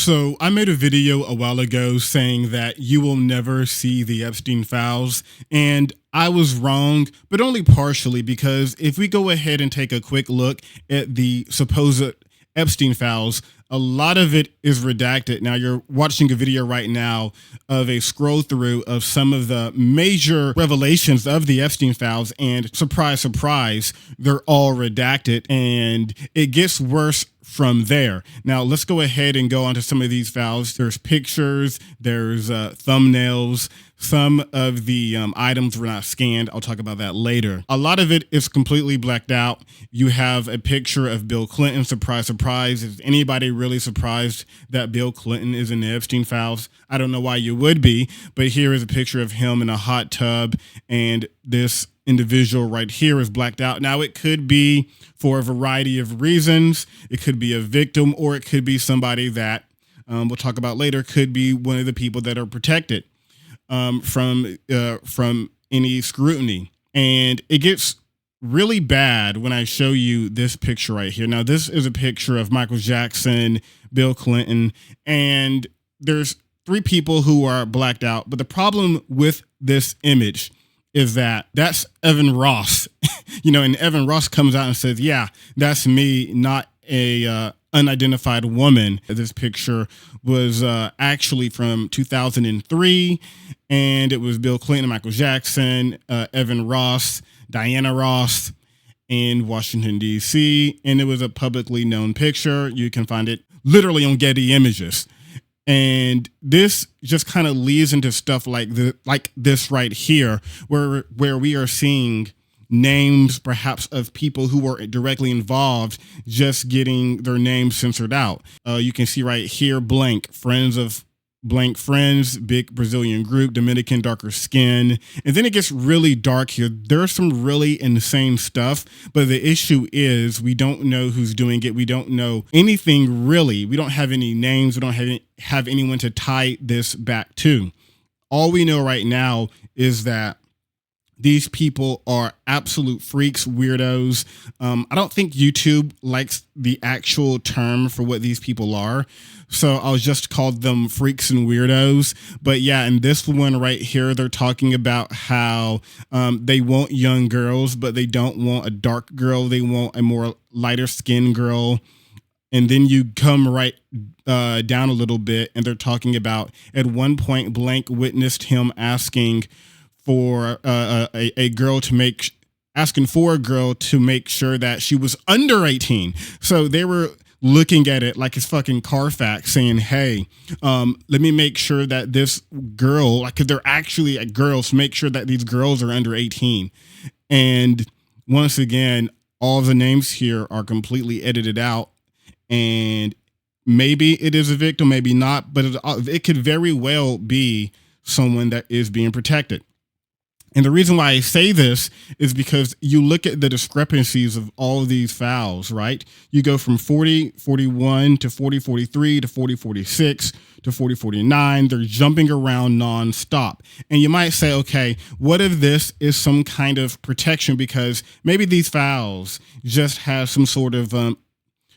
So I made a video a while ago saying that you will never see the Epstein files, and I was wrong, but only partially, because if we go ahead and take a quick look at the supposed Epstein files, a lot of it is redacted. Now you're watching a video right now of a scroll through of some of the major revelations of the Epstein files, and surprise, surprise, they're all redacted, and it gets worse from there. Now let's go ahead and go on to some of these files. There's pictures, there's thumbnails. Some of the items were not scanned. I'll talk about that later. A lot of it is completely blacked out. You have a picture of Bill Clinton. Surprise, surprise. Is anybody really surprised that Bill Clinton is in the Epstein files? I don't know why you would be, but here is a picture of him in a hot tub, and this individual right here is blacked out. Now it could be for a variety of reasons. It could be a victim, or it could be somebody that we'll talk about later, could be one of the people that are protected from any scrutiny. And it gets really bad when I show you this picture right here. Now this is a picture of Michael Jackson, Bill Clinton, and there's three people who are blacked out. But the problem with this image is that that's Evan Ross, and Evan Ross comes out and says, yeah, that's me, not a unidentified woman. This picture was actually from 2003, and it was Bill Clinton, Michael Jackson, Evan Ross, Diana Ross in Washington, D.C., and it was a publicly known picture. You can find it literally on Getty Images. And this just kind of leads into stuff like this right here, where we are seeing names perhaps of people who were directly involved just getting their names censored out. You can see right here, blank, friends of blank friends, big Brazilian group, Dominican, darker skin. And then it gets really dark here. There's some really insane stuff, but the issue is we don't know who's doing it. We don't know anything really. We don't have any names. We don't have anyone to tie this back to. All we know right now is that these people are absolute freaks, weirdos. I don't think YouTube likes the actual term for what these people are, so I'll just call them freaks and weirdos. But yeah, in this one right here, they're talking about how they want young girls, but they don't want a dark girl. They want a more lighter skinned girl. And then you come right down a little bit, and they're talking about, at one point, blank witnessed him asking for a girl to asking for a girl to make sure that she was under 18. So they were looking at it like it's fucking Carfax, saying, hey, let me make sure that this girl, like, they're actually girls, make sure that these girls are under 18. And once again, all the names here are completely edited out, and maybe it is a victim, maybe not, but it could very well be someone that is being protected. And the reason why I say this is because you look at the discrepancies of all of these files, right? You go from 4041 to 4043 to 4046 to 4049. They're jumping around nonstop. And you might say, okay, what if this is some kind of protection? Because maybe these files just have some sort of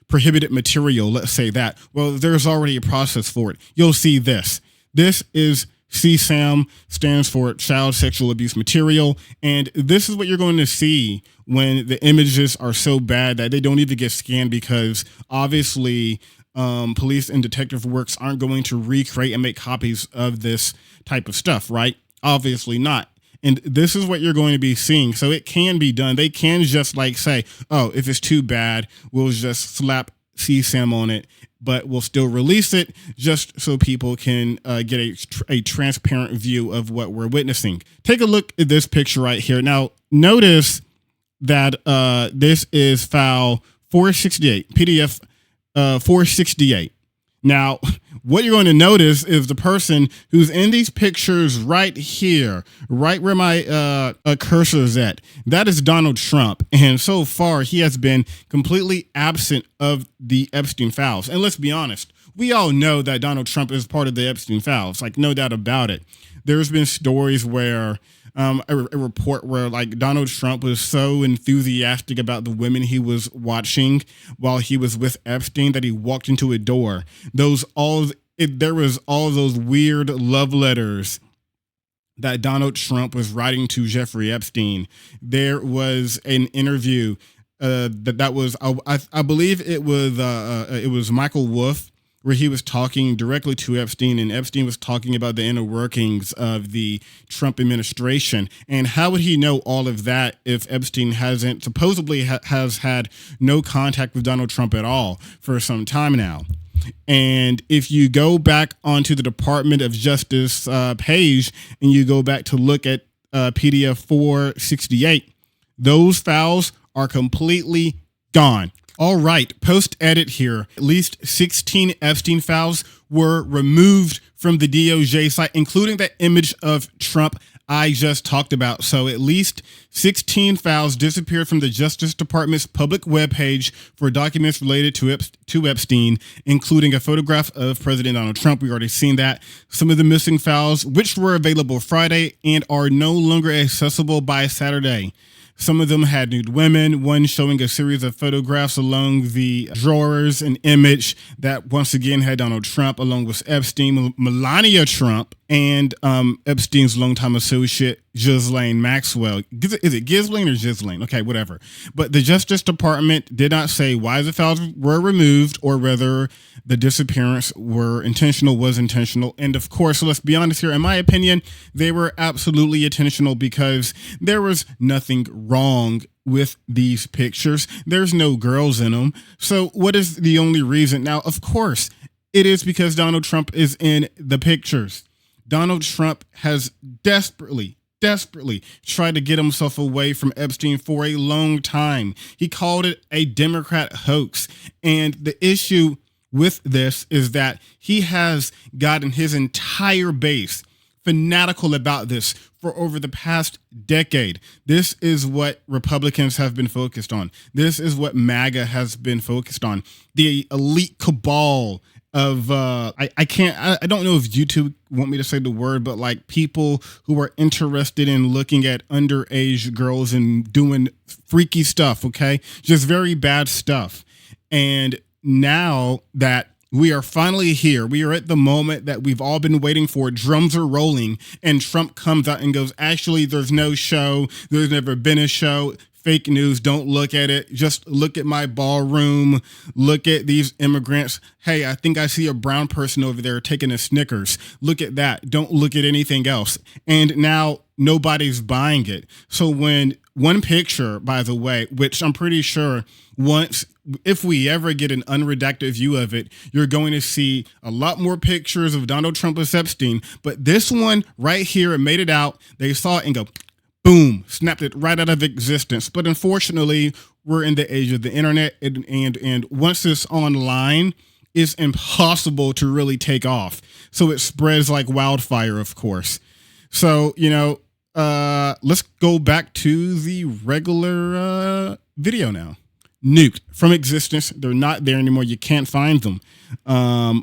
prohibited material, let's say that. Well, there's already a process for it. You'll see this. This is CSAM, stands for child sexual abuse material. And this is what you're going to see when the images are so bad that they don't even get scanned, because obviously police and detective works aren't going to recreate and make copies of this type of stuff, right? Obviously not. And this is what you're going to be seeing. So it can be done. They can just say, oh, if it's too bad, we'll just slap CSAM on it, but we'll still release it just so people can get a transparent view of what we're witnessing. Take a look at this picture right here. Now, notice that this is file 468, PDF 468. Now, what you're going to notice is the person who's in these pictures right here, right where my cursor is at, that is Donald Trump. And so far, he has been completely absent of the Epstein files. And let's be honest, we all know that Donald Trump is part of the Epstein files, like no doubt about it. There's been stories where a report where like Donald Trump was so enthusiastic about the women he was watching while he was with Epstein that he walked into a door. There was all those weird love letters that Donald Trump was writing to Jeffrey Epstein. There was an interview that was I believe it was Michael Wolff, where he was talking directly to Epstein, and Epstein was talking about the inner workings of the Trump administration. And how would he know all of that if Epstein supposedly has had no contact with Donald Trump at all for some time now? And if you go back onto the Department of Justice page and you go back to look at PDF 468, those files are completely gone. All right, post-edit here. At least 16 Epstein files were removed from the DOJ site, including that image of Trump I just talked about. So at least 16 files disappeared from the Justice Department's public webpage for documents related to Epstein, including a photograph of President Donald Trump. We already seen that. Some of the missing files, which were available Friday and are no longer accessible by Saturday. Some of them had nude women, one showing a series of photographs along the drawers, an image that once again had Donald Trump along with Epstein, Melania Trump, and Epstein's longtime associate, Ghislaine Maxwell. Is it Ghislaine or Ghislaine? Okay, whatever. But the Justice Department did not say why the files were removed or whether the disappearance was intentional. And of course, let's be honest here, in my opinion, they were absolutely intentional because there was nothing wrong with these pictures. There's no girls in them. So what is the only reason? Now, of course, it is because Donald Trump is in the pictures. Donald Trump has desperately tried to get himself away from Epstein for a long time. He called it a Democrat hoax. And the issue with this is that he has gotten his entire base fanatical about this for over the past decade. This is what Republicans have been focused on. This is what MAGA has been focused on. The elite cabal of I don't know if YouTube want me to say the word, but like people who are interested in looking at underage girls and doing freaky stuff, okay? Just very bad stuff. And now that we are finally here, we are at the moment that we've all been waiting for, drums are rolling, and Trump comes out and goes, actually, there's no show, there's never been a show. Fake news, don't look at it. Just look at my ballroom. Look at these immigrants. Hey, I think I see a brown person over there taking a Snickers. Look at that. Don't look at anything else. And now nobody's buying it. So when one picture, by the way, which I'm pretty sure if we ever get an unredacted view of it, you're going to see a lot more pictures of Donald Trump with Epstein. But this one right here, it made it out. They saw it and go, boom, snapped it right out of existence. But unfortunately, we're in the age of the internet, and once it's online, it's impossible to really take off. So it spreads like wildfire, of course. So, let's go back to the regular video now. Nuked from existence. They're not there anymore. You can't find them.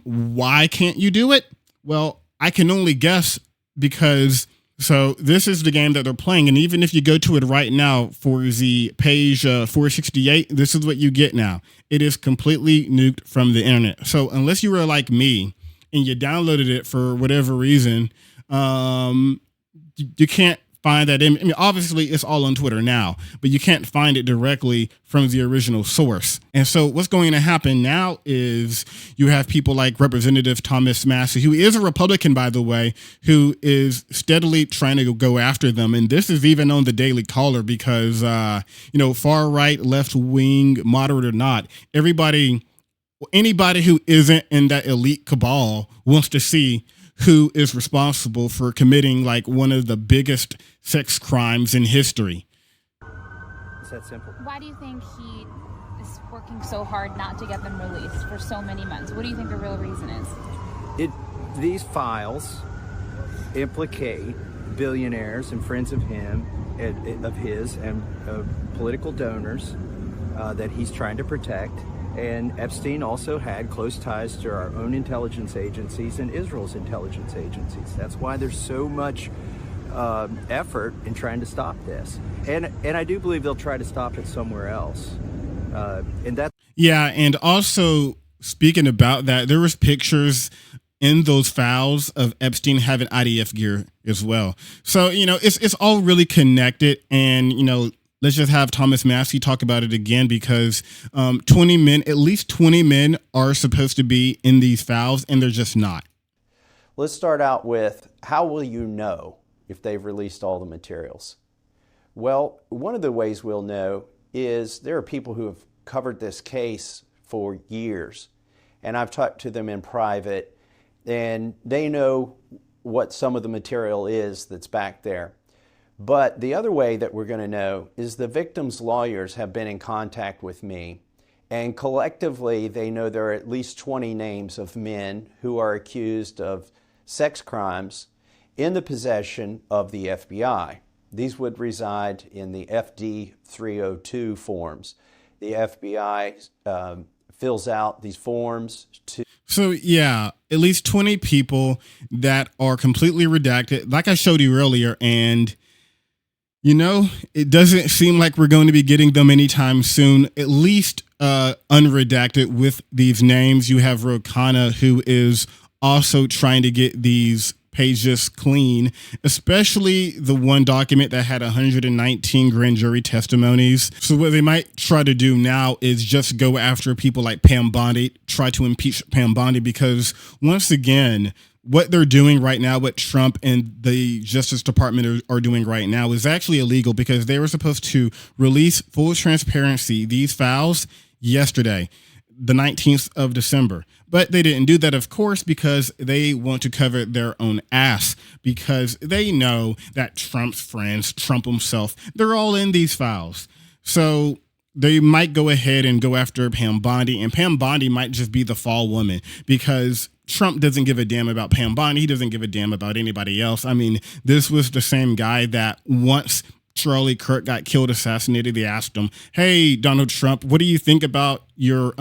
Why can't you do it? Well, I can only guess because... So this is the game that they're playing, and even if you go to it right now for the page 468, this is what you get now. It is completely nuked from the internet. So unless you were like me and you downloaded it for whatever reason, you can't find that. I mean, obviously it's all on Twitter now, but you can't find it directly from the original source. And so what's going to happen now is you have people like Representative Thomas Massie, who is a Republican, by the way, who is steadily trying to go after them. And this is even on the Daily Caller because, far right, left wing, moderate or not, anybody who isn't in that elite cabal wants to see who is responsible for committing like one of the biggest sex crimes in history. It's that simple. Why do you think he is working so hard not to get them released for so many months? What do you think the real reason is? These files implicate billionaires and friends of his and political donors that he's trying to protect. And Epstein also had close ties to our own intelligence agencies and Israel's intelligence agencies. That's why there's so much effort in trying to stop this. And I do believe they'll try to stop it somewhere else. And that's Yeah, and also speaking about that, there was pictures in those files of Epstein having IDF gear as well. So it's all really connected, and let's just have Thomas Massey talk about it again because 20 men, at least 20 men, are supposed to be in these files, and they're just not. Let's start out with, how will you know if they've released all the materials? Well, one of the ways we'll know is there are people who have covered this case for years, and I've talked to them in private, and they know what some of the material is that's back there. But the other way that we're going to know is the victims' lawyers have been in contact with me, and collectively they know there are at least 20 names of men who are accused of sex crimes in the possession of the FBI. These would reside in the FD 302 forms. The FBI fills out these forms to... So yeah, at least 20 people that are completely redacted, like I showed you earlier, and it doesn't seem like we're going to be getting them anytime soon, at least unredacted with these names. You have Rokana, who is also trying to get these pages clean, especially the one document that had 119 grand jury testimonies. So what they might try to do now is just go after people like Pam Bondi, try to impeach Pam Bondi, because once again, what they're doing right now, what Trump and the Justice Department are doing right now, is actually illegal, because they were supposed to release full transparency these files yesterday, the 19th of December. But they didn't do that, of course, because they want to cover their own ass, because they know that Trump's friends, Trump himself, they're all in these files. So they might go ahead and go after Pam Bondi, and Pam Bondi might just be the fall woman, because Trump doesn't give a damn about Pam Bondi. He doesn't give a damn about anybody else. I mean, this was the same guy that once Charlie Kirk got killed, assassinated, they asked him, "Hey, Donald Trump, what do you think about your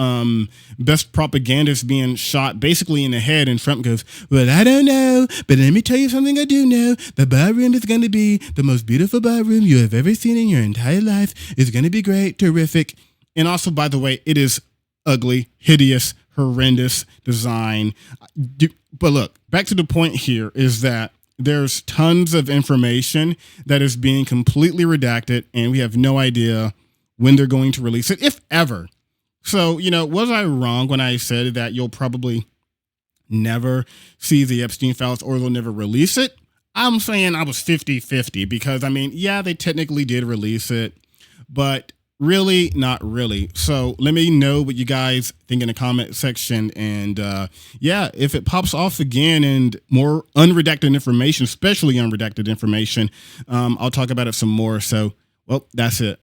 best propagandist being shot basically in the head?" And Trump goes, "Well, I don't know, but let me tell you something I do know. The ballroom is going to be the most beautiful ballroom you have ever seen in your entire life. It's going to be great, terrific." And also, by the way, it is ugly, hideous, horrendous design. But look, back to the point here is that there's tons of information that is being completely redacted, and we have no idea when they're going to release it, if ever. So, was I wrong when I said that you'll probably never see the Epstein files, or they'll never release it? I'm saying I was 50-50, because, yeah, they technically did release it, but really, not really. So let me know what you guys think in the comment section. And yeah, if it pops off again and more unredacted information, especially unredacted information, I'll talk about it some more. So, well, that's it.